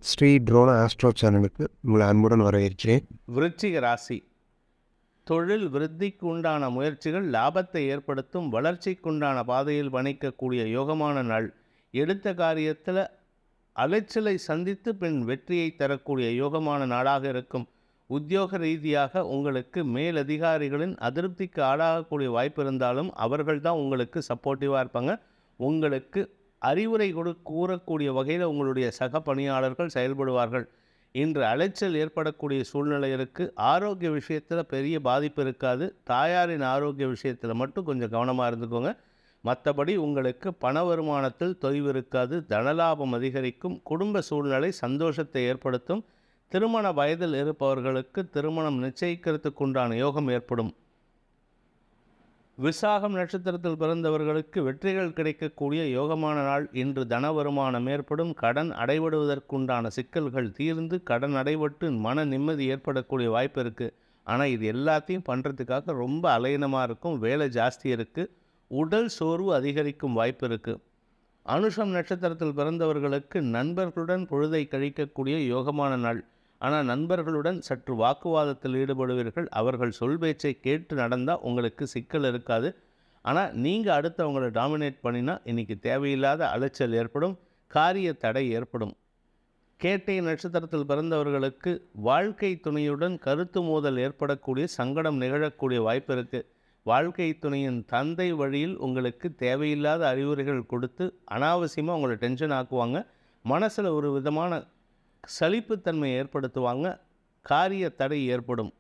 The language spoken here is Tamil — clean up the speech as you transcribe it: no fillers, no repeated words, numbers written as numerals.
ஸ்ரீ ட்ரோன ஆஸ்ட்ரோ சேனலுக்கு உங்களை அன்புடன் வரவேற்கிறேன். விருச்சிக ராசி. தொழில் விருத்திக்கு உண்டான முயற்சிகள் லாபத்தை ஏற்படுத்தும். வளர்ச்சிக்குண்டான பாதையில் பயணிக்கக்கூடிய யோகமான நாள். எடுத்த காரியத்தில் அலைச்சலை சந்தித்து பின் வெற்றியை தரக்கூடிய யோகமான நாளாக இருக்கும். உத்தியோக ரீதியாக உங்களுக்கு மேலதிகாரிகளின் அதிருப்திக்கு ஆளாகக்கூடிய வாய்ப்பு இருந்தாலும் அவர்கள்தான் உங்களுக்கு சப்போர்ட்டிவாக இருப்பாங்க. உங்களுக்கு அறிவுரை கூறக்கூடிய வகையில் உங்களுடைய சக பணியாளர்கள் செயல்படுவார்கள். இன்று அலைச்சல் ஏற்படக்கூடிய சூழ்நிலை இருக்குது. ஆரோக்கிய விஷயத்தில் பெரிய பாதிப்பு இருக்காது. தாயாரின் ஆரோக்கிய விஷயத்தில் மட்டும் கொஞ்சம் கவனமாக இருந்துக்கோங்க. மற்றபடி உங்களுக்கு பண வருமானத்தில் தொய்வு இருக்காது. தனலாபம் அதிகரிக்கும். குடும்ப சூழ்நிலை சந்தோஷத்தை ஏற்படுத்தும். திருமண வயதில் இருப்பவர்களுக்கு திருமணம் நிச்சயிக்கிறதுக்குண்டான யோகம் ஏற்படும். விசாகம் நட்சத்திரத்தில் பிறந்தவர்களுக்கு வெற்றிகள் கிடைக்கக்கூடிய யோகமான நாள். இன்று தன வருமானம் ஏற்படும். கடன் அடைபடுவதற்குண்டான சிக்கல்கள் தீர்ந்து கடன் அடைபட்டு மன நிம்மதி ஏற்படக்கூடிய வாய்ப்பு இருக்குது. ஆனால் இது எல்லாத்தையும் பண்ணுறதுக்காக ரொம்ப அலையினமாக இருக்கும். வேலை ஜாஸ்தி இருக்குது. உடல் சோர்வு அதிகரிக்கும் வாய்ப்பு இருக்குது. அனுஷம் நட்சத்திரத்தில் பிறந்தவர்களுக்கு நண்பர்களுடன் பொழுதை கழிக்கக்கூடிய யோகமான நாள். ஆனால் நண்பர்களுடன் சற்று வாக்குவாதத்தில் ஈடுபடுவீர்கள். அவர்கள் சொல் பேச்சை கேட்டு நடந்தால் உங்களுக்கு சிக்கல் இருக்காது. ஆனால் நீங்கள் அடுத்தவங்களை டாமினேட் பண்ணினா இன்றைக்கி தேவையில்லாத அலைச்சல் ஏற்படும். காரிய தடை ஏற்படும். கேட்டை நட்சத்திரத்தில் பிறந்தவர்களுக்கு வாழ்க்கை துணையுடன் கருத்து மோதல் ஏற்படக்கூடிய சங்கடம் நிகழக்கூடிய வாய்ப்பு இருக்குது. வாழ்க்கை துணையின் தந்தை வழியில் உங்களுக்கு தேவையில்லாத அறிவுரைகள் கொடுத்து அனாவசியமாக உங்களை டென்ஷன் ஆக்குவாங்க. மனசில் ஒரு விதமான சலிப்புத்தன்மை ஏற்படுத்துவாங்க. காரிய தடை ஏற்படும்.